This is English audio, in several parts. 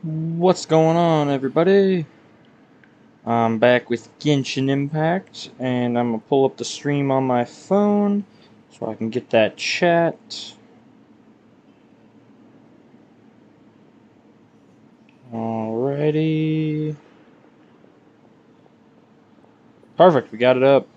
What's going on, everybody? I'm back with Genshin Impact, and I'm gonna pull up the stream on my phone so I can get that chat. Alrighty. Perfect, we got it up.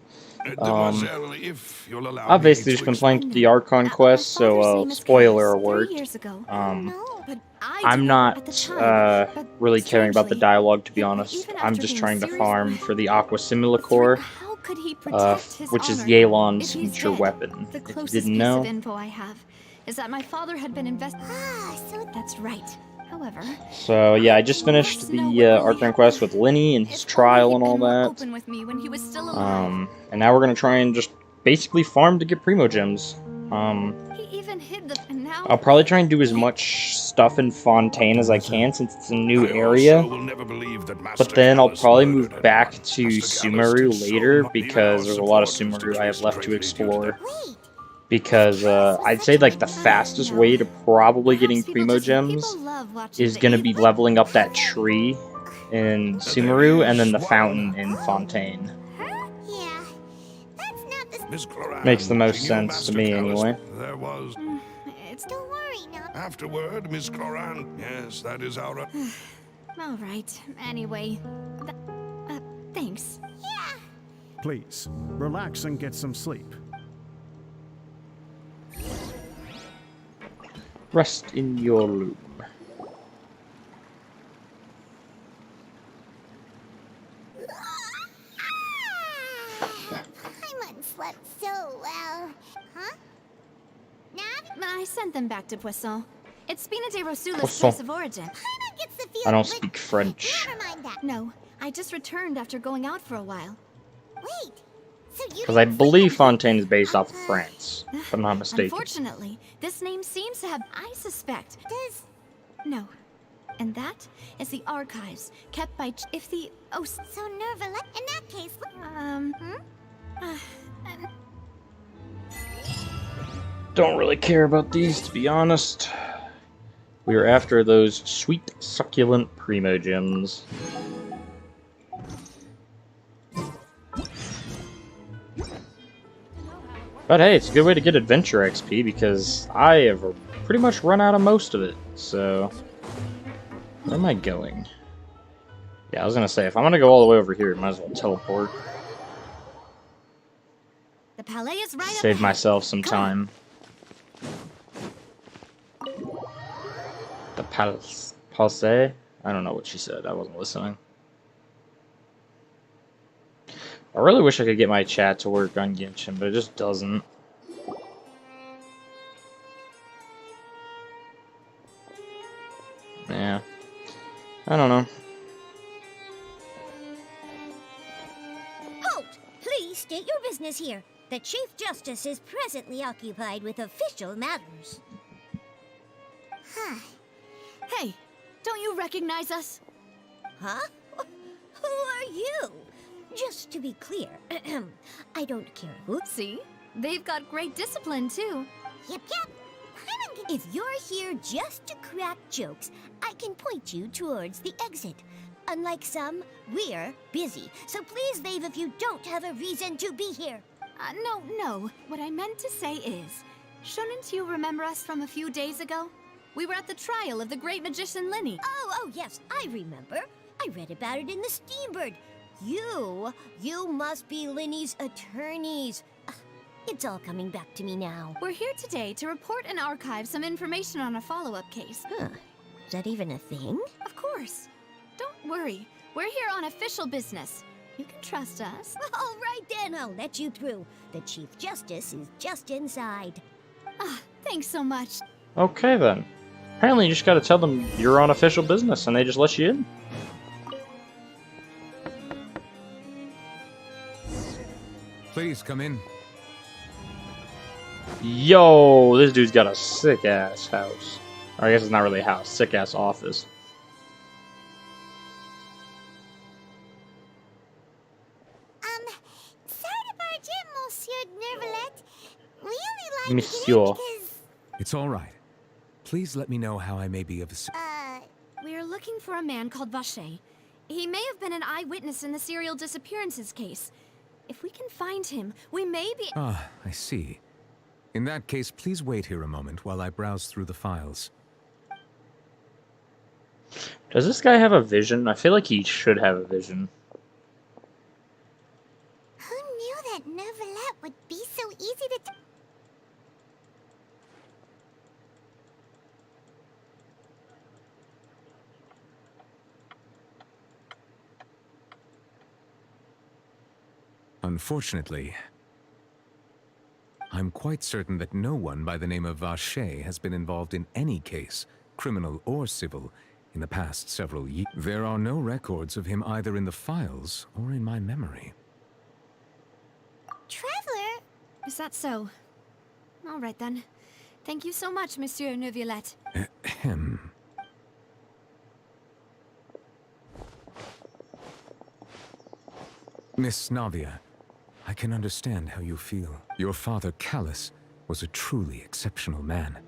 Mademoiselle, if you'll allow I've me basically just to been playing explain. the Archon My quest, father's so name is spoiler Caius, 3 alert. years ago. Um, But I I'm didn't at the not time. But really caring about the strangely, dialogue, to be honest. even I'm after just being trying to serious, farm for the Aqua Simulicore, how could he protect his which is honor Yelan's if he's future dead? weapon. The If you closest didn't piece of know. info I have is that my father had been so that's right. However, So yeah, I just finished the Archon quest with Lenny and his trial and all that. open with me when he was still alive. And now we're gonna try and just basically farm to get Primo Gems. He even hid the and now I'll probably try and do as much stuff in Fontaine as I can since it's a new I area. also will never believe that But Master then I'll Callus probably murdered move back anyone. to Master Callus Sumeru did so later much. Even because our there's a lot of supporters Sumeru I have decreased left to greatly due to explore. them. Because I'd say like the fastest way to probably getting Primo Gems is gonna be leveling up that tree in Sumeru and then the fountain in Fontaine. Yeah, that's not the. Miss Cloran, Makes the most she knew sense to Master me Callus. anyway. There was. Don't worry, no. Afterward, Miss Cloran. Yes, that is our. All right. Anyway, thanks. Please, relax and get some sleep. Rest in your loom. Paimon slept so well. Huh? Nav? I sent them back to Poisson. It's Spina de Rosula's Poisson. place of origin. Paimon gets the feeling. I don't but speak French. Never mind that. No, I just returned after going out for a while. Wait. So you. Because I didn't believe sleep Fontaine is based off of France, if I'm not mistaken. Unfortunately, this name seems to have, I suspect. Does. No. And that is the archives kept by if the So Nervalet. In that case. Don't really care about these, to be honest. We are after those sweet, succulent Primo Gems. But hey, it's a good way to get adventure XP because I have pretty much run out of most of it. So, where am I going? Yeah, I was gonna say, if I'm gonna go all the way over here, I might as well teleport. the palais is right Save up myself some time. The Palais? I don't know what she said, I wasn't listening. I really wish I could get my chat to work on Genshin, but it just doesn't. Yeah. I don't know. Halt! Please state your business here. The Chief Justice is presently occupied with official matters. Hey, don't you recognize us? Huh? Who are you? Just to be clear, I don't care who. See? They've got great discipline, too. Yep. If you're here just to crack jokes, I can point you towards the exit. Unlike some, we're busy, so please leave if you don't have a reason to be here. No. What I meant to say is, shouldn't you remember us from a few days ago? We were at the trial of the great magician Lenny. Oh, yes, I remember. I read about it in the Steambird. You must be Linny's attorneys. It's all coming back to me now. We're here today to report and archive some information on a follow-up case. Is that even a thing? Of course. Don't worry. We're here on official business. You can trust us. All right then, I'll let you through. The Chief Justice is just inside. Thanks so much. Okay then. Apparently you just gotta tell them you're on official business and they just let you in. Please come in. Yo, this dude's got a sick-ass house. Or I guess it's not really a house, sick-ass office. Sorry to barge in, Monsieur Nervalet. We only like to Monsieur. get in because, It's all right. Please let me know how I may be of uh, We're looking for a man called Vacher. He may have been an eyewitness in the serial disappearances case. If we can find him, we may be— Ah, I see. In that case, please wait here a moment while I browse through the files. Does this guy have a vision? I feel like he should have a vision. Who knew that Neuvillette would be so easy to... Unfortunately, I'm quite certain that no one by the name of Vacher has been involved in any case, criminal or civil, in the past several years. There are no records of him either in the files or in my memory. Traveler? Is that so? All right then. Thank you so much, Monsieur Neuvillette. Ahem. Miss Navia, I can understand how you feel. Your father, Callus, was a truly exceptional man.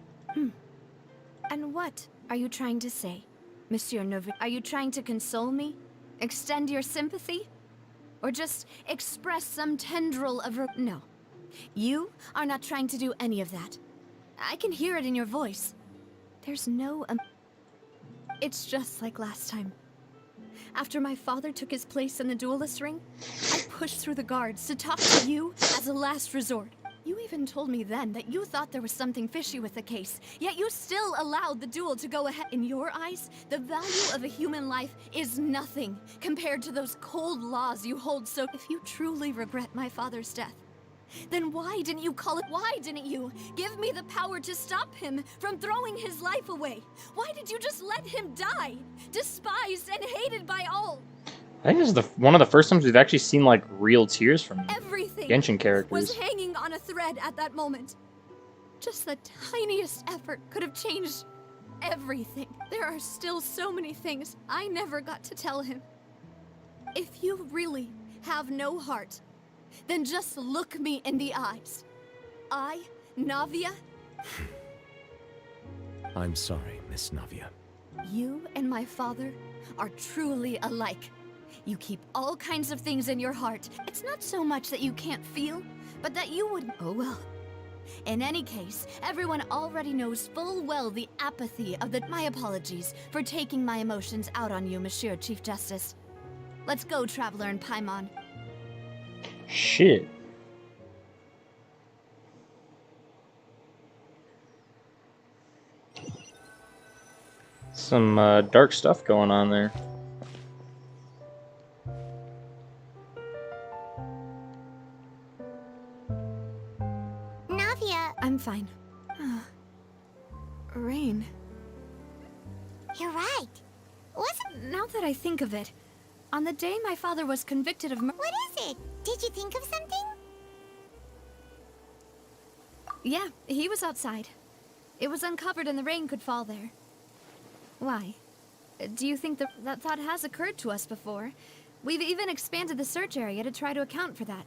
And what are you trying to say, Monsieur Neuvillette? Are you trying to console me? Extend your sympathy? Or just express some tendril of No. You are not trying to do any of that. I can hear it in your voice. There's no... It's just like last time. After my father took his place in the duelist ring, I pushed through the guards to talk to you as a last resort. You even told me then that you thought there was something fishy with the case, yet you still allowed the duel to go ahead. In your eyes, the value of a human life is nothing compared to those cold laws you hold so... If you truly regret my father's death, then why didn't you call it? Why didn't you give me the power to stop him from throwing his life away? Why did you just let him die, despised and hated by all? I think this is one of the first times we've actually seen like real tears from Everything Genshin characters. was hanging on a thread at that moment. Just the tiniest effort could have changed everything. There are still so many things I never got to tell him. If you really have no heart, then just look me in the eyes. I, Navia. I'm sorry, Miss Navia. You and my father are truly alike. You keep all kinds of things in your heart. It's not so much that you can't feel, but that you would... Oh well. In any case, everyone already knows full well the apathy of the... My apologies for taking my emotions out on you, Monsieur Chief Justice. Let's go, Traveler and Paimon. Shit. Some dark stuff going on there. Navia, I'm fine. Rain. you're right. Wasn't... Now that I think of it, on the day my father was convicted of murder... What is it? Did you think of something? Yeah, he was outside. It was uncovered and the rain could fall there. Why? Do you think that thought has occurred to us before? We've even expanded the search area to try to account for that,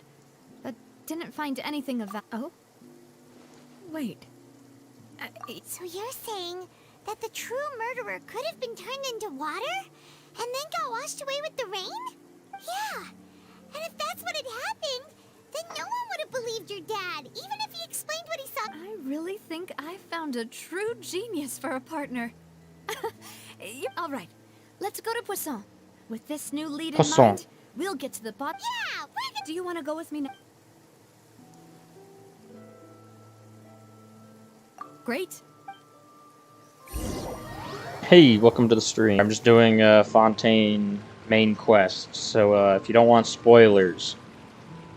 but didn't find anything of that. Oh? Wait. So you're saying that the true murderer could have been turned into water and then got washed away with the rain? Yeah. And if that's what had happened, then no one would have believed your dad, even if he explained what he saw. I really think I found a true genius for a partner. All right, let's go to Poisson. With this new lead in Poisson. mind, we'll get to the bottom. Yeah, we're gonna... Do you want to go with me now? Great. Hey, welcome to the stream. I'm just doing Fontaine main quest, so if you don't want spoilers,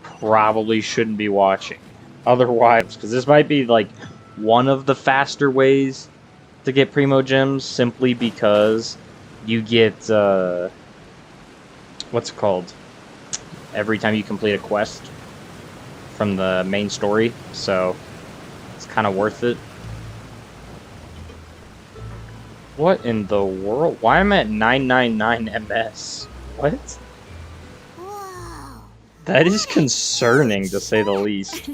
probably shouldn't be watching. Otherwise, because this might be like one of the faster ways to get Primo Gems, simply because you get what's it called? Every time you complete a quest from the main story, so it's kind of worth it. What in the world? Why am I at 999 MS? What? Whoa. That is concerning, to say the least.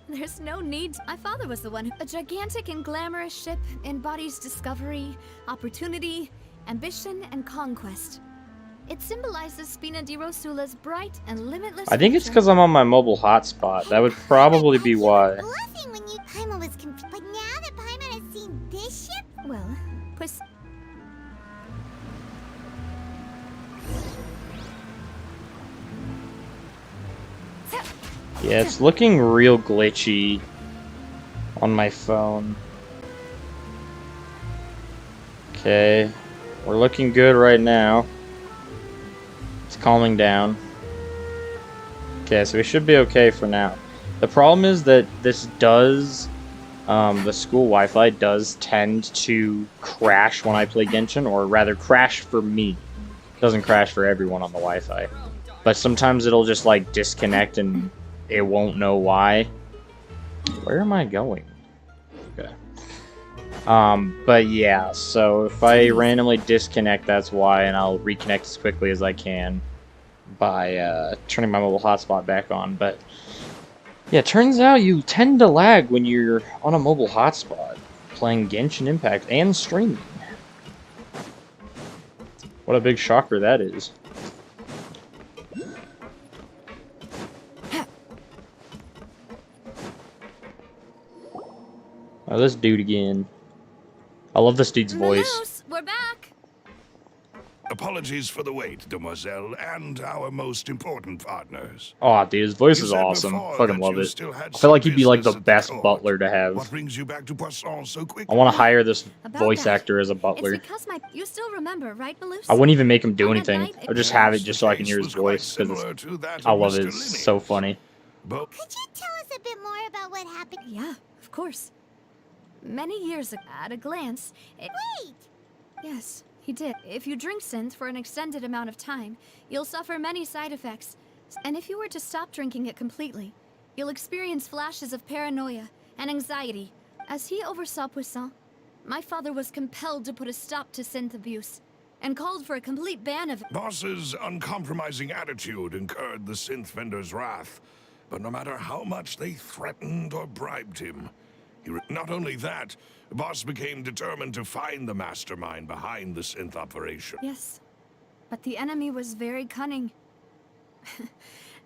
There's no need. My father was the one who... A gigantic and glamorous ship embodies discovery, opportunity, ambition, and conquest. It symbolizes Spina di Rosula's bright and limitless I think it's future. because I'm on my mobile hotspot. That would probably be why. Bluffing when you Paimon was confused. But now that Paimon has seen this ship, Well, pues... Yeah, it's looking real glitchy on my phone. Okay, we're looking good right now. It's calming down. Okay, so we should be okay for now. The problem is that this does, the school Wi-Fi does tend to crash when I play Genshin, or rather crash for me. It doesn't crash for everyone on the Wi-Fi. But sometimes it'll just like disconnect and it won't know why. Where am I going? Okay. But yeah, so if I randomly disconnect, that's why, and I'll reconnect as quickly as I can by turning my mobile hotspot back on. But yeah, it turns out you tend to lag when you're on a mobile hotspot playing Genshin Impact and streaming. What a big shocker that is. Oh, this dude again. I love this dude's voice. Moose, we're back! Apologies for the wait, demoiselle, and our most important partners. Oh, dude, his voice You is said awesome. before Fucking that love you it. still had I feel like some he'd be like the business at best court. butler to What have. brings you back to Poisson so quickly? I want to hire this About voice that, actor as a butler. It's because my... You still remember, right, Malus? I wouldn't even make him do On that anything. night, I would just have it just so I can The hear case his was quite voice, because similar to that I of love Mr. it. It's Linney. so funny. But could you tell us a bit more about what happened? Yeah, of course. Many years ago, at a glance, it... Wait! Yes, he did. If you drink synth for an extended amount of time, you'll suffer many side effects. And if you were to stop drinking it completely, you'll experience flashes of paranoia and anxiety. As he oversaw Poisson, my father was compelled to put a stop to synth abuse and called for a complete ban of it. Boss's uncompromising attitude incurred the synth vendor's wrath. But no matter how much they threatened or bribed him, not only that, Boss became determined to find the mastermind behind the synth operation. Yes, but the enemy was very cunning.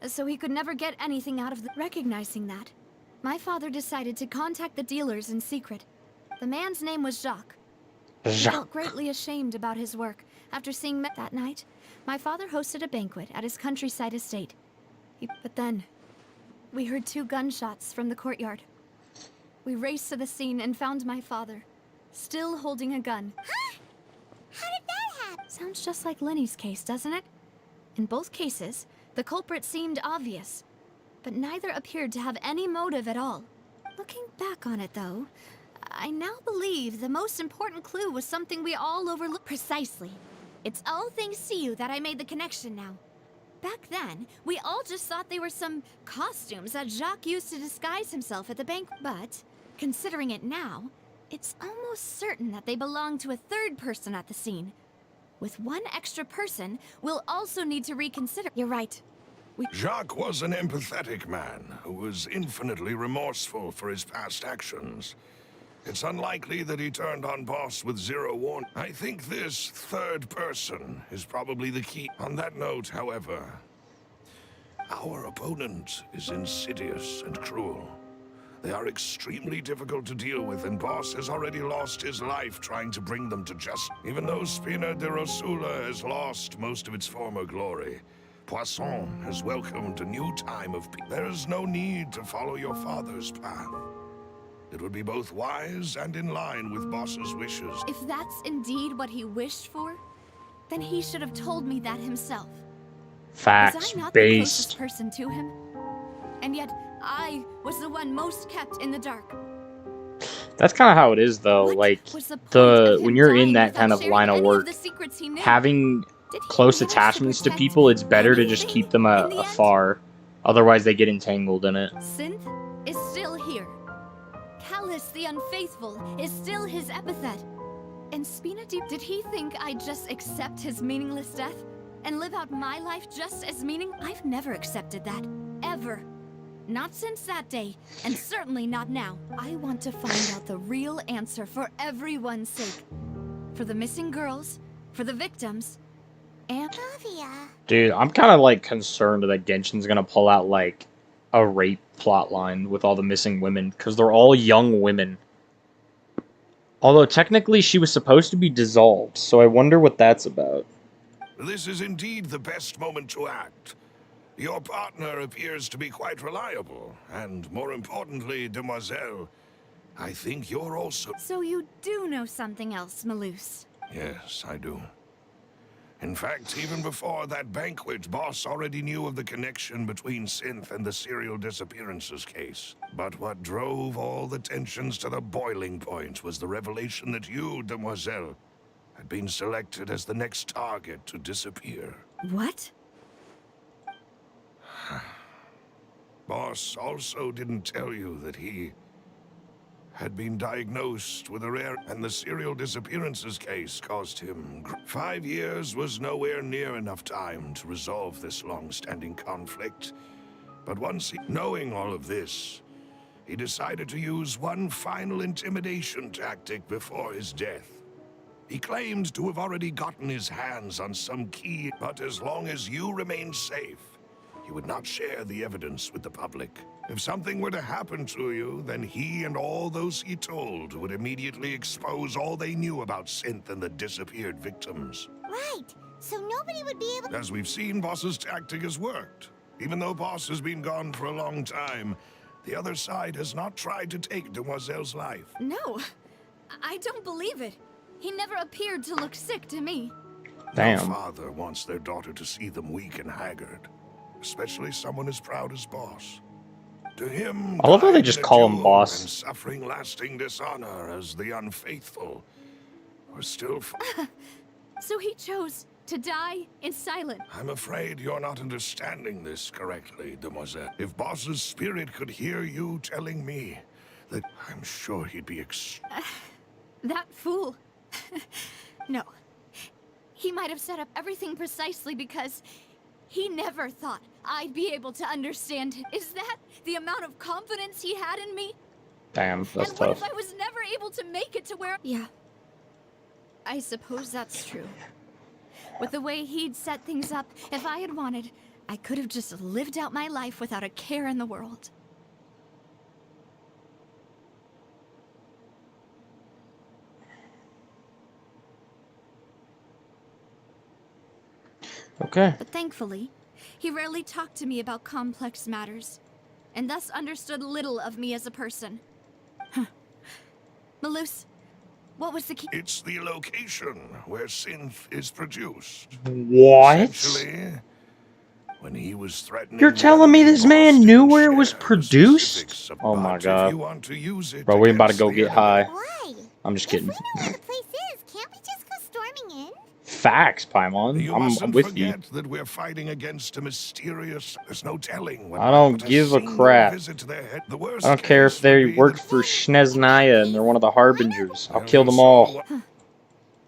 So he could never get anything out of the... Recognizing that, my father decided to contact the dealers in secret. The man's name was Jacques. He felt greatly ashamed about his work. After seeing me that night, my father hosted a banquet at his countryside estate. But then, we heard 2 gunshots from the courtyard. We raced to the scene and found my father, still holding a gun. Huh? How did that happen? Sounds just like Lenny's case, doesn't it? In both cases, the culprit seemed obvious, but neither appeared to have any motive at all. Looking back on it, though, I now believe the most important clue was something we all overlooked. Precisely. It's all thanks to you that I made the connection now. Back then, we all just thought they were some costumes that Jacques used to disguise himself at the bank. But, considering it now, it's almost certain that they belong to a third person at the scene. With one extra person, we'll also need to reconsider. You're right. Jacques was an empathetic man who was infinitely remorseful for his past actions. It's unlikely that he turned on Boss with zero warning. I think this third person is probably the key. On that note, however, our opponent is insidious and cruel. They are extremely difficult to deal with, and Boss has already lost his life trying to bring them to justice. Even though Spina di Rosula has lost most of its former glory, Poisson has welcomed a new time of peace. There is no need to follow your father's path. It would be both wise and in line with Boss's wishes. If that's indeed what he wished for, then he should have told me that himself. Facts Was I not the closest based. person to him? And yet, I was the one most kept in the dark. That's kind of how it is, though. What Like was the point of him when you're in dying that without kind of sharing line of any work, the secrets he knew? having Did he close manage attachments to protect people, it's better to just anything keep them in the end? afar. Otherwise, they get entangled in it. Synth is still here. Callus the Unfaithful is still his epithet. And Spina did he think I'd just accept his meaningless death? And live out my life just as meaning? I've never accepted that. Ever. Not since that day, and certainly not now. I want to find out the real answer for everyone's sake. For the missing girls, for the victims. And Navia. Dude, I'm kind of like concerned that Genshin's gonna pull out like a rape plotline with all the missing women, because they're all young women. Although technically she was supposed to be dissolved, so I wonder what that's about. This is indeed the best moment to act. Your partner appears to be quite reliable, and more importantly, demoiselle, I think you're also... so you do know something else, Malus. Yes, I do. In fact, even before that banquet, Boss already knew of the connection between Synth and the serial disappearances case. But what drove all the tensions to the boiling point was the revelation that you, demoiselle, had been selected as the next target to disappear. What? Boss also didn't tell you that he had been diagnosed with a rare, and the serial disappearances case caused him 5 years was nowhere near enough time to resolve this long-standing conflict. But knowing all of this, he decided to use one final intimidation tactic before his death. He claimed to have already gotten his hands on some key, but as long as you remained safe, he would not share the evidence with the public. If something were to happen to you, then he and all those he told would immediately expose all they knew about Synth and the disappeared victims. Right. So nobody would be able... As we've seen, Boss's tactic has worked. Even though Boss has been gone for a long time, the other side has not tried to take Demoiselle's life. No, I don't believe it. He never appeared to look sick to me. Damn. No father wants their daughter to see them weak and haggard, especially someone as proud as Boss. To him, I love how they dying just in a call him duel Boss. and suffering lasting dishonor as the unfaithful are still... So he chose to die in silence. I'm afraid you're not understanding this correctly, Demoiselle. If Boss's spirit could hear you telling me that, I'm sure he'd be That fool. No. He might have set up everything precisely because he never thought I'd be able to understand him. Is that the amount of confidence he had in me? Damn, that's And what tough. if I was never able to make it to where... Yeah. I suppose that's true. With the way he'd set things up, if I had wanted, I could have just lived out my life without a care in the world. Okay. But thankfully, he rarely talked to me about complex matters, and thus understood little of me as a person. Huh. Malus, what was the key? It's the location where Synth is produced. What? Essentially, when he was threatening... You're telling me this man Boss knew didn't where it was share the produced? specifics of- Oh my But if god. you want to use it Bro, we about to against go the get enemy- high. Why? I'm just If kidding. we know where the place is, can't we just go storming in? Facts, Paimon. You I'm mustn't with you. forget that we're fighting against a mysterious... There's no telling when I don't but give a single crap. visit to their head- the worst I don't care case if they would be worked that- for Schneznaya and they're one of the Harbingers. I'll Well, kill you them saw all. what-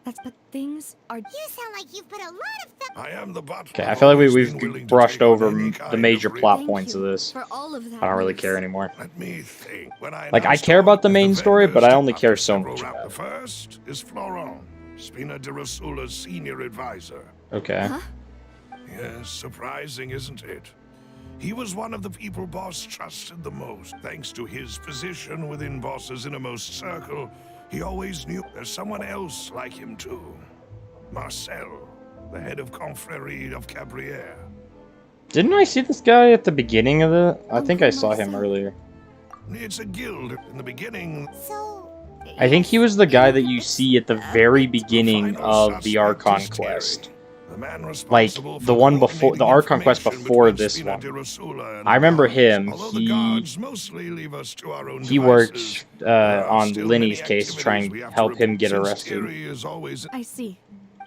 But things are... You sound like you've put a lot of... I am the butler. Okay, I feel like always we've been willing to brushed take on over any the kind major of risk. plot Thank points of you this. for all of that, I don't really Malus. care anymore. Let me think. When I Like, I announced care about all the of main story, but I vendors only after care so several much rounds- about The first is Florent, Spina de Rosula's senior advisor. Okay. Huh? Yes, surprising, isn't it? He was one of the people Boss trusted the most. Thanks to his position within Boss's innermost circle, he always knew there's someone else like him too. Marcel, the head of Confrérie of Cabrières. Didn't I see this guy at the beginning of the... I think I saw him earlier. It's a guild. In the beginning, So... I think he was the guy that you see at the very beginning of the Archon quest. the man Like, responsible the for one before... The coordinating Archon quest information before between this Spina one. de Rosula and I remember the him. guards. Although the guards mostly leave us to our own He devices, worked there are on still Lenny's many case to try activities and we have to help him report, get since arrested. Thierry is always... I see.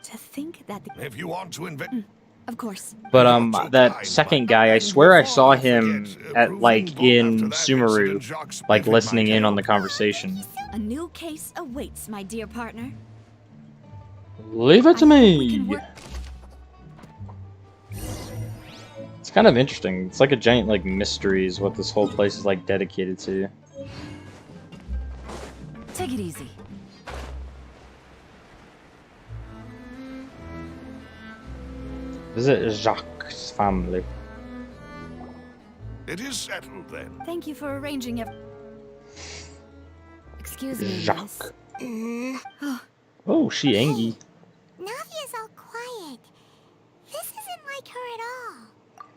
To think that the... If you want to invent... Of course. But that second guy, I swear I saw him at like in Sumeru, like listening in on the conversation. A new case awaits, my dear partner. Leave it to I think we can me. work- It's kind of interesting. It's like a giant like mystery is what this whole place is like dedicated to. Take it easy. Visit Jacques' family. It is settled then. Thank you for arranging Excuse me, Jacques. miss. Oh, she Angie. Navia's all quiet. This isn't like her at all.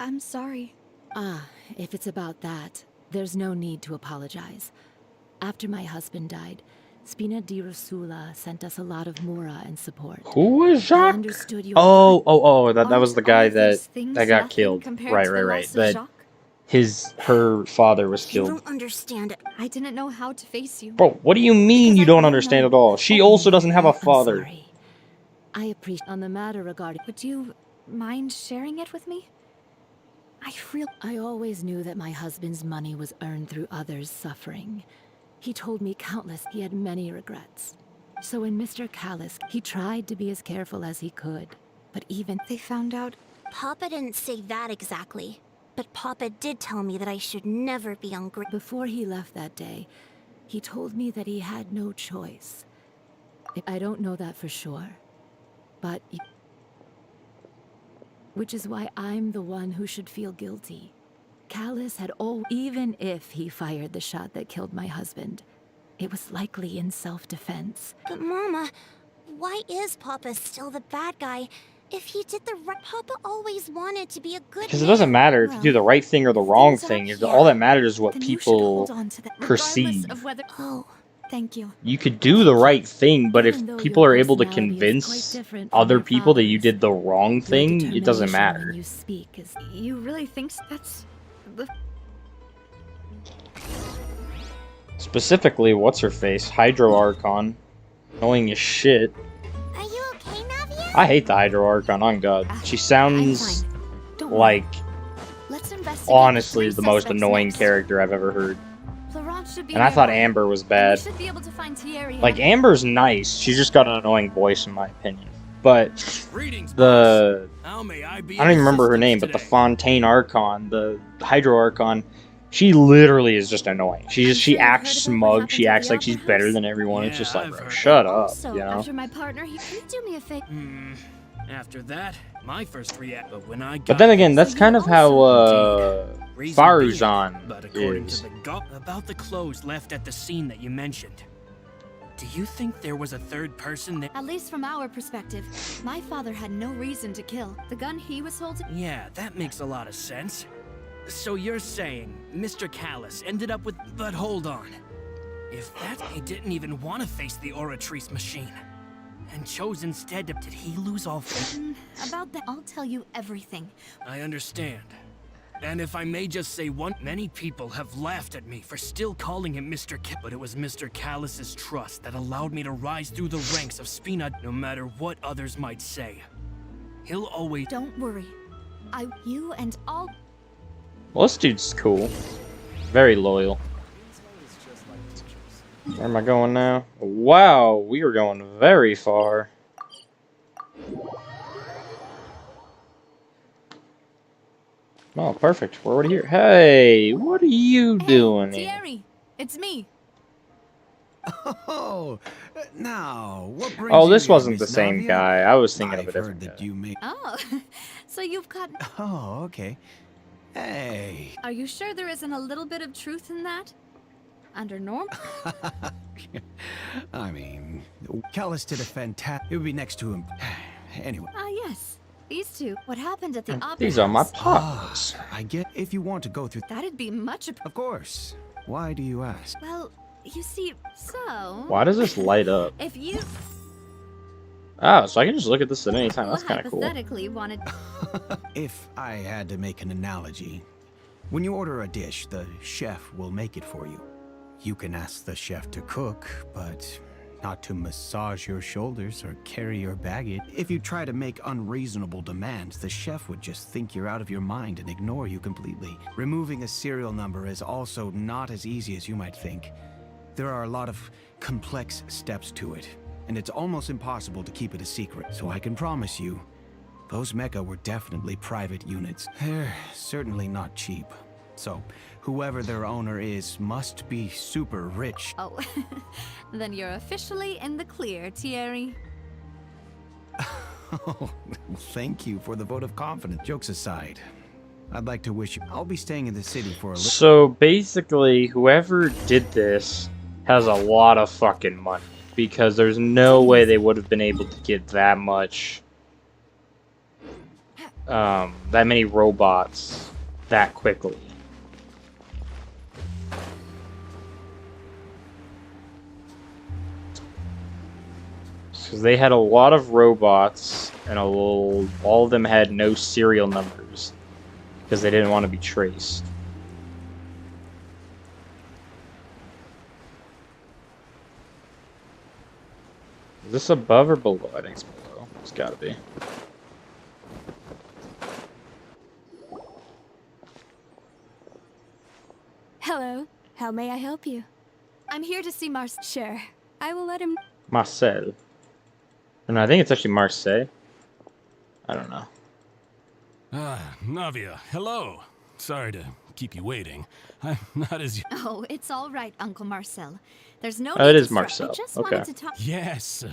I'm sorry. Ah, if it's about that, there's no need to apologize. After my husband died, Spina di Rosula sent us a lot of mura and support. Who was I Jacques? understood you. That was the guy Aren't all of these that things got nothing killed. compared Right, to the right. loss of That Jacques? her father was You killed. don't understand it. I didn't know how to face you. Bro, what do you mean Because you I don't don't understand know. at all? She also doesn't have a I'm father. sorry. I appreciate on the matter regarding. Would you mind sharing it with me? I always knew that my husband's money was earned through others' suffering. He told me countless he had many regrets. So when Mr. Callis, he tried to be as careful as he could. But even They found out. Papa didn't say that exactly. But Papa did tell me that I should never be ungrateful. before he left that day, he told me that he had no choice. I don't know that for sure. But which is why I'm the one who should feel guilty. Callis had even if he fired the shot that killed my husband, it was likely in self-defense. But Mama, why is Papa still the bad guy? If he did the right, Papa always wanted to be a good Because it man. doesn't matter if you do the right thing or the wrong things are thing. here. All that matters is what Then you should people hold on to that, perceive. regardless of whether. Oh, Thank you. You could do the right thing, but if Even though people your are able to personality is convince quite different from other your people that you father's, did the wrong your thing, it doesn't determination matter. when you speak is You really think that's the Specifically, what's her face? Hydro Archon. Annoying as shit. are you okay, Navia? I hate the Hydro Archon, on God. She I'm sounds fine. Don't worry. like, Let's investigate honestly, the the three most suspects annoying next. character I've ever heard. Florence should be And I thought nearby, Amber was and bad. we should be able to find Thierry. Like, Amber's nice. She's just got an annoying voice, in my opinion. But Greetings, the... boss. How may I be I don't even remember her of name, but the assistance Fontaine Archon, the Hydro Archon, she literally is just annoying. She I'm just she sure you've acts heard about what smug. happened She at acts the like she's Opera better House? than everyone. It's Yeah, just like, I've bro, heard shut that. up. Also, You know. after my partner, can you do me a favor? today? After that, my first react, but when I got But then again, there, that's So kind you of how reason Faruzan but according is. to the about the clothes left at the scene that you mentioned, do you think there was a third person that? At least from our perspective, my father had no reason to kill. The gun he was holding. Yeah, that makes a lot of sense. So you're saying Mr. Callis ended up with? But hold on. If that he didn't even want to face the Oratrice machine, and chose instead to, did he lose all faith? About that, I'll tell you everything. I understand. And if I may just say many people have laughed at me for still calling him Mr. But it was Mr. Callis's trust that allowed me to rise through the ranks of Spina, no matter what others might say. He'll always... Don't worry. You and all. Well, this dude's cool. Very loyal. Where am I going now? Wow, we are going very far. Oh, perfect. We're already here. Hey, what are you doing here? Thierry, it's me. Oh, now what brings Oh, you this here, wasn't the Miss same Navia? guy. I was thinking of a I've different heard that guy. you may. Oh, so you've got. Oh, okay. Hey. Are you sure there isn't a little bit of truth in that? Under norm? I mean, Callis did a fantastic. It would be next to him. Anyway. Ah, yes. These two. What happened at the opera These are my house? partners. I get if you want to go through. That'd be much. Of course. Why do you ask? Well, you see, so. Why does this light up? If you Oh, so I can just look at this at any time. That's kind of cool. hypothetically wanted. If I had to make an analogy, when you order a dish, the chef will make it for you. You can ask the chef to cook, but not to massage your shoulders or carry your baggage. If you try to make unreasonable demands, the chef would just think you're out of your mind and ignore you completely. Removing a serial number is also not as easy as you might think. There are a lot of complex steps to it, and it's almost impossible to keep it a secret. So I can promise you, those mecha were definitely private units. They're certainly not cheap. So, whoever their owner is must be super rich. Oh, then you're officially in the clear, Thierry. Oh, thank you for the vote of confidence. Jokes aside, I'd like to wish you... I'll be staying in the city for a little... So basically, whoever did this has a lot of fucking money, because there's no way they would have been able to get that much, that many robots that quickly. Because they had a lot of robots, and all of them had no serial numbers, because they didn't want to be traced. Is this above or below? I think it's below. It's gotta be. Hello. How may I help you? I'm here to see Mars. Sure. I will let him... Marcel. And I think it's actually Marseille. I don't know. Ah, Navia, hello. Sorry to keep you waiting. I'm not as... Oh, it's all right, Uncle Marcel. There's no Oh, it need is to Marcel. I just Okay. wanted to talk... Yes,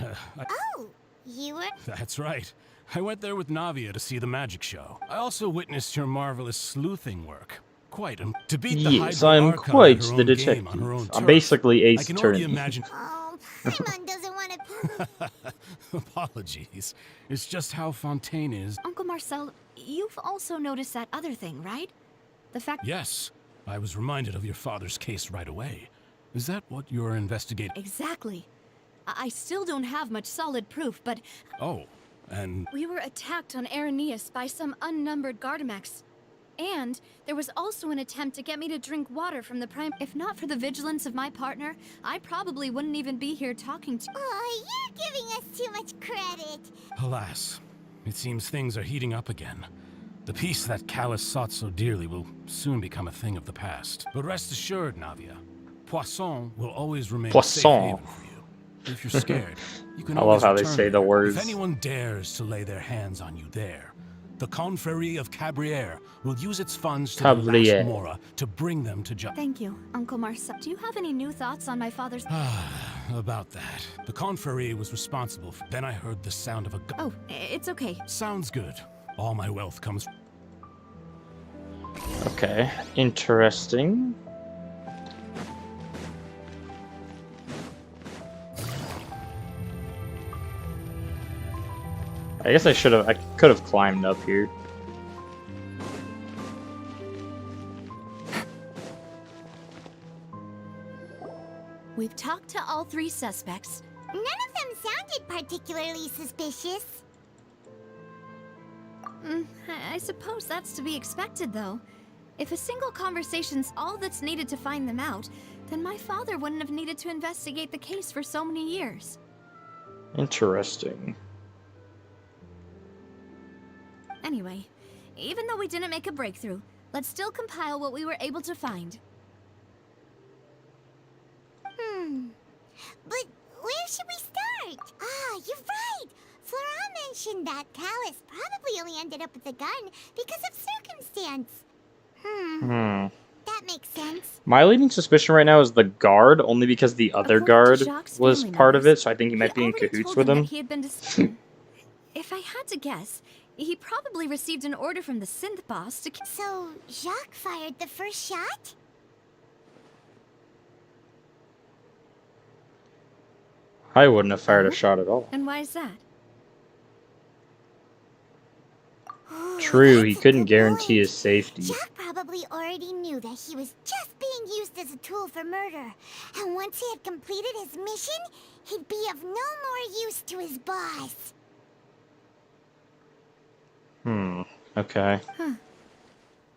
Oh, you were... that's right. I went there with Navia to see the magic show. I also witnessed your marvelous sleuthing work. Quite to beat the Yes, Hydra I'm Archon quite at her the own game on her own detective. I'm turf. basically I Ace can already Attorney. imagine... Oh, Paimon doesn't want to... Apologies. It's just how Fontaine is. Uncle Marcel, you've also noticed that other thing, right? The fact... Yes, I was reminded of your father's case right away. Is that what you're investigating? Exactly. I still don't have much solid proof, but... Oh, and... We were attacked on Araneus by some unnumbered Gardamex. And there was also an attempt to get me to drink water from the prime... If not for the vigilance of my partner, I probably wouldn't even be here talking to... Oh, you're giving us too much credit. Alas, it seems things are heating up again. The peace that Callus sought so dearly will soon become a thing of the past. But rest assured, Navia, Poisson will always remain a safe Poisson. haven for you. If you're scared, you can I love always how they return say the there. words. If anyone dares to lay their hands on you there, the Confrérie of Cabriere will use its funds to the Cabriere. last Mora to bring them to justice. Thank you, Uncle Marcel. Do you have any new thoughts on my father's... About that. The Confrérie was responsible for... Then I heard the sound of a gun. Oh, it's okay. Sounds good. All my wealth comes... Okay, interesting. I guess I could have climbed up here. We've talked to all three suspects. None of them sounded particularly suspicious. I suppose that's to be expected, though. If a single conversation's all that's needed to find them out, then my father wouldn't have needed to investigate the case for so many years. Interesting. Anyway, even though we didn't make a breakthrough, let's still compile what we were able to find. But where should we start? Ah, you're right. Flora mentioned that Callus probably only ended up with the gun because of circumstance. That makes sense. My leading suspicion right now is the guard, only because the other According to guard Jacques' was family part of members, it, so I think he might be in already cahoots told with them him. that he had been If I had to guess, he probably received an order from the synth boss to... So, Jacques fired the first shot? I wouldn't have fired a shot at all. And why is that? True, he That's a couldn't good guarantee point. his safety. Jacques probably already knew that he was just being used as a tool for murder. And once he had completed his mission, he'd be of no more use to his boss. Okay.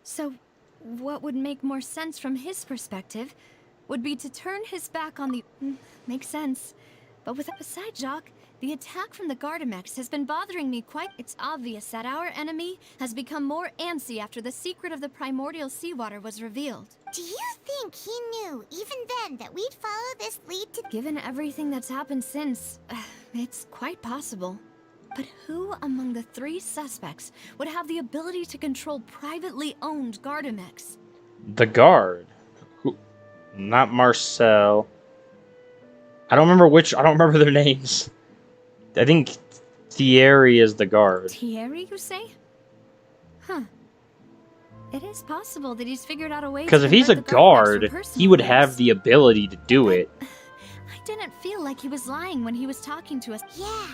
So, what would make more sense from his perspective would be to turn his back on the... makes sense. But besides Jacques, the attack from the Gardamex has been bothering me quite... It's obvious that our enemy has become more antsy after the secret of the primordial seawater was revealed. Do you think he knew, even then, that we'd follow this lead to... Given everything that's happened since, it's quite possible. But who among the three suspects would have the ability to control privately owned Gardamex? The guard. Who? Not Marcel. I don't remember their names. I think Thierry is the guard. Thierry, you say? Huh. It is possible that he's figured out a way. Because if he's a guard, he would have the ability to do it. I didn't feel like he was lying when he was talking to us. Yeah.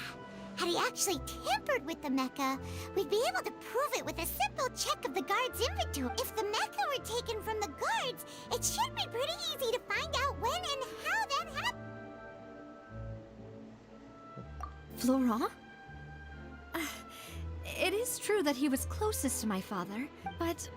Had he actually tampered with the mecha, we'd be able to prove it with a simple check of the guard's inventory. If the mecha were taken from the guards, it should be pretty easy to find out when and how that happened. Florent? It is true that he was closest to my father, but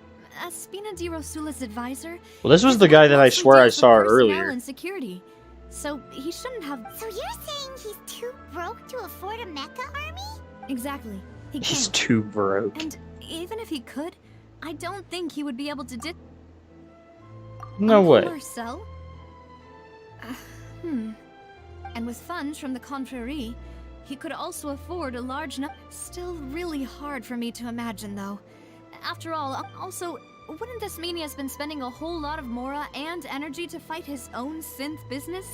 as Spina di Rosula's advisor... Well, this was the guy that I swear I saw earlier. And security, so he shouldn't have... So you're saying he's too broke to afford a mecha army? Exactly. He can't. He's too broke. And even if he could, I don't think he would be able to No way. Marcel? And with funds from the Confrérie, he could also afford a large number. Still really hard for me to imagine, though. After all, also, wouldn't this mean he has been spending a whole lot of mora and energy to fight his own synth business?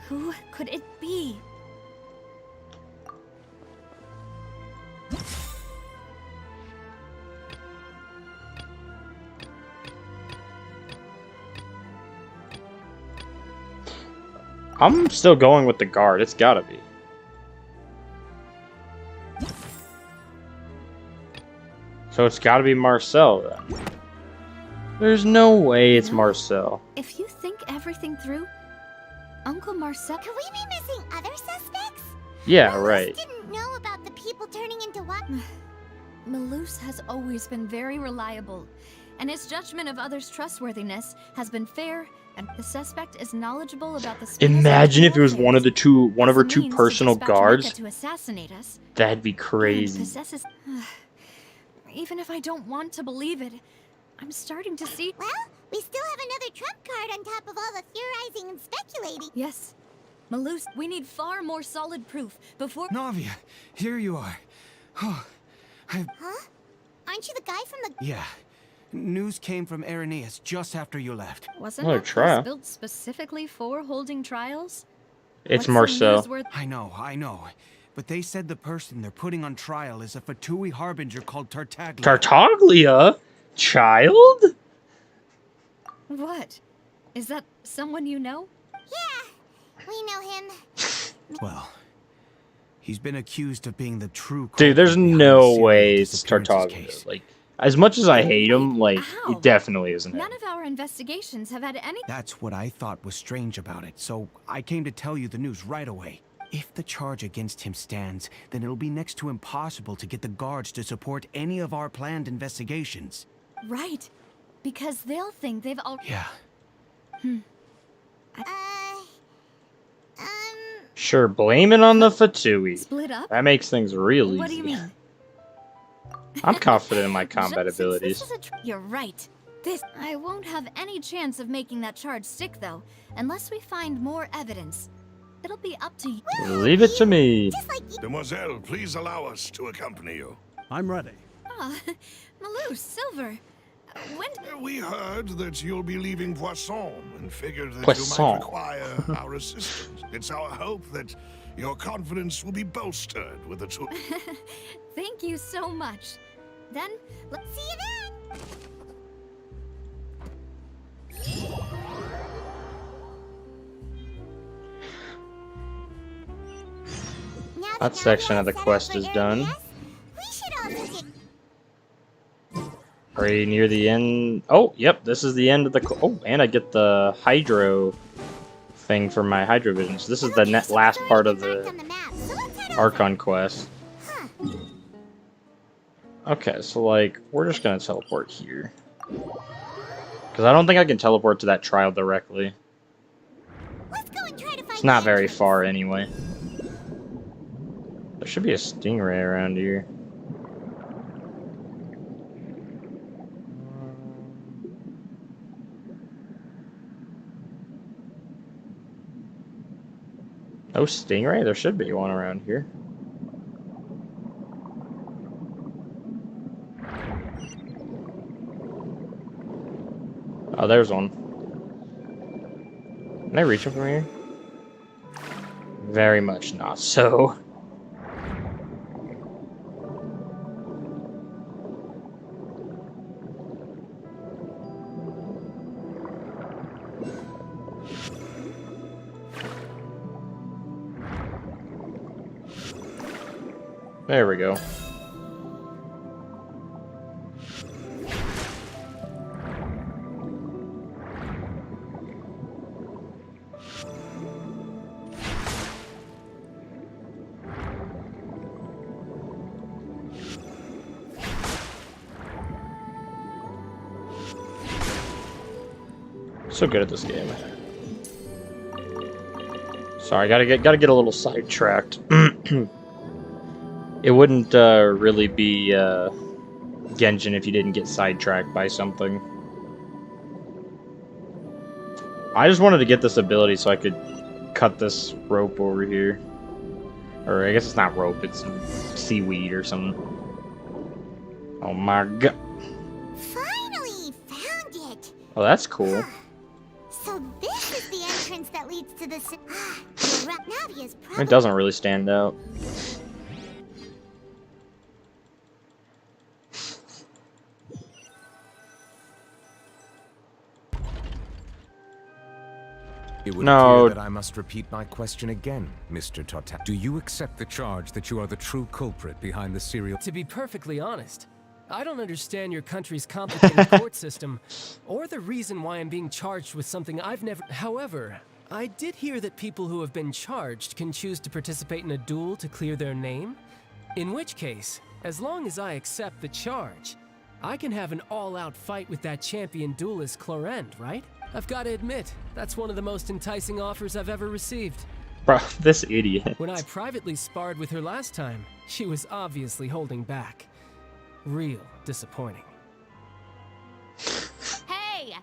Who could it be? I'm still going with the guard. It's gotta be. So it's gotta be Marcel then. There's no way it's Marcel. If you think everything through, Uncle Marcel... Could we be missing other suspects? Yeah, Malus right. Didn't know about the people turning into what? Malus has always been very reliable, and his judgment of others' trustworthiness has been fair, and the suspect is knowledgeable about the... Imagine if it was one of her two personal guards. To assassinate us. That'd be crazy. Even if I don't want to believe it, I'm starting to see... Well, we still have another trump card on top of all the theorizing and speculating. Yes. Malus, we need far more solid proof before... Navia, here you are. Oh, Huh? Aren't you the guy from the... Yeah. News came from Irenaeus just after you left. Wasn't What a that place trial. built specifically for holding trials? It's What's the Marcel. news worth- I know. But they said the person they're putting on trial is a Fatui harbinger called Tartaglia. Tartaglia? Child? What? Is that someone you know? Yeah, we know him. Well, he's been accused of being the true... Dude, there's culprit behind no the serial way it's disappearances Tartaglia. case. Like, as much as I hate him, like, How? it definitely isn't him. None of our investigations have had any... That's what I thought was strange about it, so I came to tell you the news right away. If the charge against him stands, then it'll be next to impossible to get the guards to support any of our planned investigations. Right. Because they'll think they've all... Yeah. Sure, blame it on the Fatui. Split up? That makes things real What do you easy. mean? I'm confident in my combat Since abilities. this is You're right. I won't have any chance of making that charge stick, though, unless we find more evidence. It'll be up to you. Leave it to me. Demoiselle, please allow us to accompany you. I'm ready. Ah, Malus, Silver. When... We heard that you'll be leaving Poisson and figured that you Poisson. might require our assistance. It's our hope that your confidence will be bolstered with the tool. Thank you so much. Then, let's see you then. That section of the quest is done. We should also get... Are you near the end? Oh, yep, this is the end of the... Oh, and I get the Hydro thing for my Hydro Vision. So this is the last part of the Archon quest. Okay, so, like, we're just gonna teleport here. Because I don't think I can teleport to that trial directly. It's not very far anyway. There should be a stingray around here. No stingray? There should be one around here. Oh, there's one. Can I reach him from here? Very much not so. There we go. So good at this game. Sorry, gotta get a little sidetracked. It wouldn't really be Genshin if you didn't get sidetracked by something. I just wanted to get this ability so I could cut this rope over here. Or I guess it's not rope, it's seaweed or something. Oh my god. Finally found it. Oh, that's cool. So this is the entrance that leads to the Navia's It doesn't really stand out. It would appear that I must repeat my question again, Mr. Tartak. Do you accept the charge that you are the true culprit behind the serial? To be perfectly honest, I don't understand your country's complicated court system, or the reason why I'm being charged with something I've never... However, I did hear that people who have been charged can choose to participate in a duel to clear their name. In which case, as long as I accept the charge, I can have an all-out fight with that champion duelist Clorend, right? I've got to admit, that's one of the most enticing offers I've ever received. Bro, this idiot. When I privately sparred with her last time, she was obviously holding back. Real disappointing. Hey!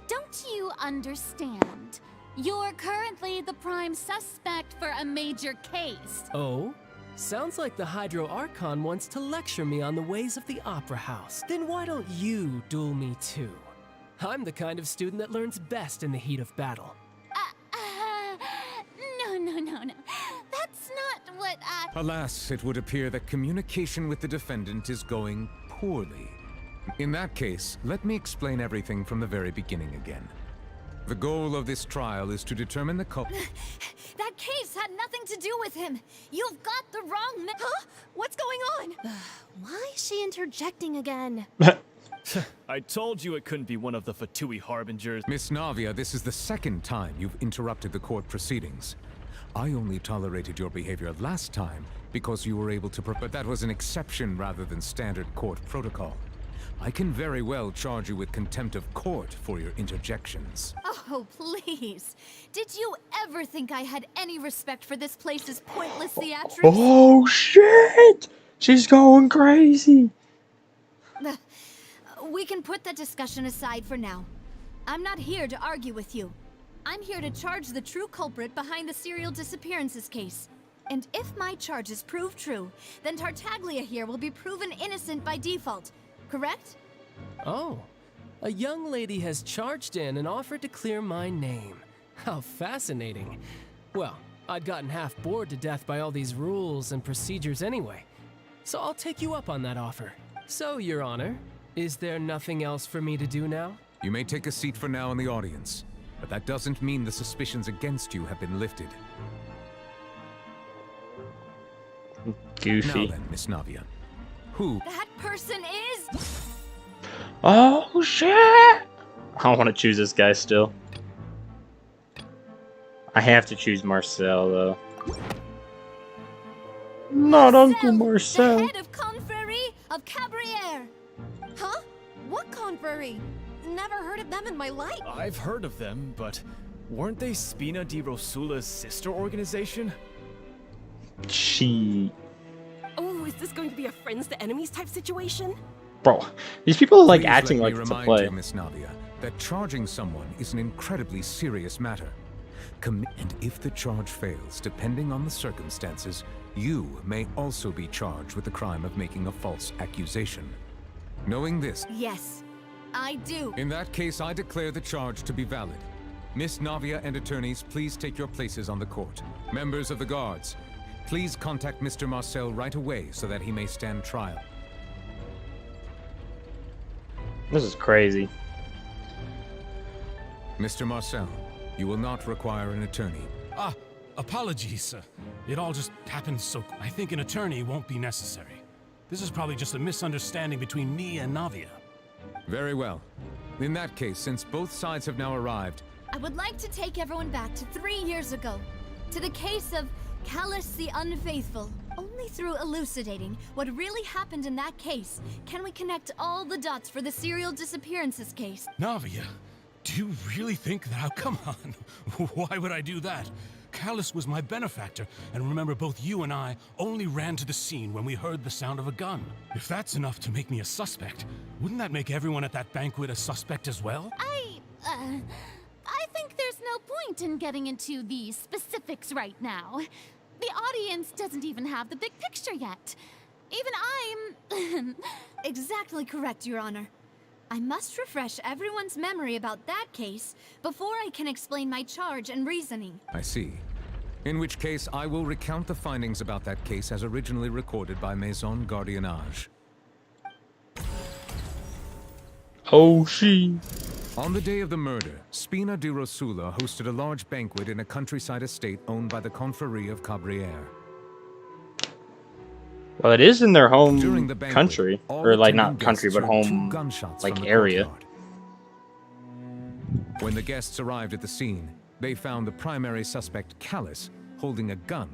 Don't you understand? You're currently the prime suspect for a major case. Oh? Sounds like the Hydro Archon wants to lecture me on the ways of the Opera House. Then why don't you duel me too? I'm the kind of student that learns best in the heat of battle. No. That's not what I... Alas, it would appear that communication with the defendant is going poorly. In that case, let me explain everything from the very beginning again. The goal of this trial is to determine the culprit. That case had nothing to do with him. You've got the wrong Huh? What's going on? Why is she interjecting again? I told you it couldn't be one of the Fatui harbingers. Miss Navia, this is the second time you've interrupted the court proceedings. I only tolerated your behavior last time because you were able to... But that was an exception rather than standard court protocol. I can very well charge you with contempt of court for your interjections. Oh, please. Did you ever think I had any respect for this place's pointless theatrics? Oh, shit! She's going crazy! We can put that discussion aside for now. I'm not here to argue with you. I'm here to charge the true culprit behind the serial disappearances case. And if my charges prove true, then Tartaglia here will be proven innocent by default. Correct? Oh, a young lady has charged in and offered to clear my name. How fascinating. Well, I'd gotten half bored to death by all these rules and procedures anyway. So I'll take you up on that offer. So, Your Honor, is there nothing else for me to do now? You may take a seat for now in the audience, but that doesn't mean the suspicions against you have been lifted. Goofy. Now then, Miss Navia. Who? That person is... Oh, shit! I don't want to choose this guy still. I have to choose Marcel, though. Not Uncle Marcel. The head of Confrérie of Cabriere. Huh? What confrérie? Never heard of them in my life. I've heard of them, but weren't they Spina di Rosula's sister organization? She... Oh, is this going to be a friends to enemies type situation? Bro, these people are like Please acting let like me it's a remind play. you, Miss Navia, that charging someone is an incredibly serious matter. And if the charge fails, depending on the circumstances, you may also be charged with the crime of making a false accusation. Knowing this... Yes, I do. In that case, I declare the charge to be valid. Miss Navia and attorneys, please take your places on the court. Members of the guards, please contact Mr. Marcel right away so that he may stand trial. This is crazy. Mr. Marcel, you will not require an attorney. Apologies. It all just happened so... I think an attorney won't be necessary. This is probably just a misunderstanding between me and Navia. Very well. In that case, since both sides have now arrived... I would like to take everyone back to 3 years ago, to the case of Callus the Unfaithful. Only through elucidating what really happened in that case can we connect all the dots for the serial disappearances case. Navia, do you really think that... Oh, come on. Why would I do that? Callus was my benefactor, and remember, both you and I only ran to the scene when we heard the sound of a gun. If that's enough to make me a suspect, wouldn't that make everyone at that banquet a suspect as well? I think there's no point in getting into the specifics right now. The audience doesn't even have the big picture yet. Even I'm... Exactly correct, Your Honor. I must refresh everyone's memory about that case before I can explain my charge and reasoning. I see. In which case, I will recount the findings about that case as originally recorded by Maison Gardiennage. Oh, she. On the day of the murder, Spina di Rosula hosted a large banquet in a countryside estate owned by the Confrérie of Cabrières. Well, it is in their home During the banquet, country, all or like attending not country, guests but heard 2 home gunshots like from the area. courtyard. When the guests arrived at the scene, they found the primary suspect, Callus, holding a gun,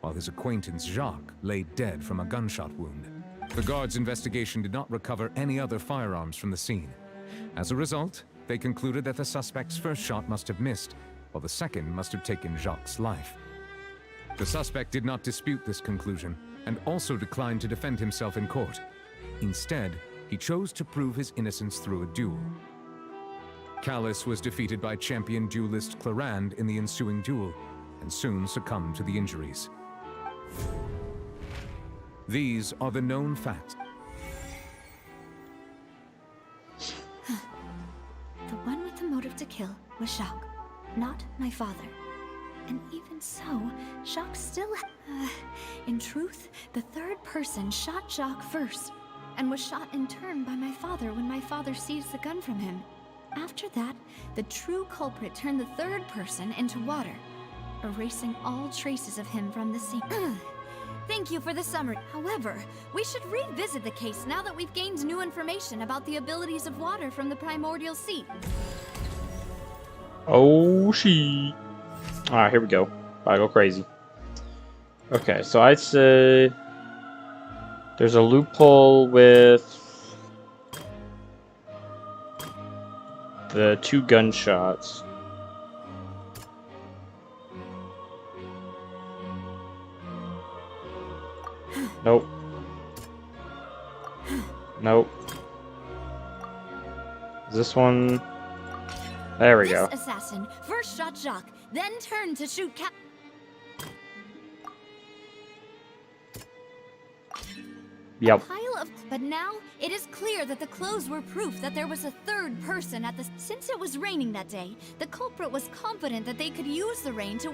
while his acquaintance, Jacques, lay dead from a gunshot wound. The guards' investigation did not recover any other firearms from the scene. As a result, they concluded that the suspect's first shot must have missed, while the second must have taken Jacques' life. The suspect did not dispute this conclusion, and also declined to defend himself in court. Instead, he chose to prove his innocence through a duel. Callus was defeated by champion duelist Clarande in the ensuing duel, and soon succumbed to the injuries. These are the known facts. The one with the motive to kill was Jacques, not my father. And even so, Jacques still... in truth, the third person shot Jacques first, and was shot in turn by my father when my father seized the gun from him. After that, the true culprit turned the third person into water, erasing all traces of him from the scene. Thank you for the summary. However, we should revisit the case now that we've gained new information about the abilities of water from the primordial sea. Oh, she. Alright, here we go. I go crazy. Okay, so I'd say there's a loophole with the 2 gunshots. Nope. Nope. Is this one? There we go. This assassin first shot Jacques, then turned to shoot Yep. But now, it is clear that the clothes were proof that there was a third person at the... Since it was raining that day, the culprit was confident that they could use the rain to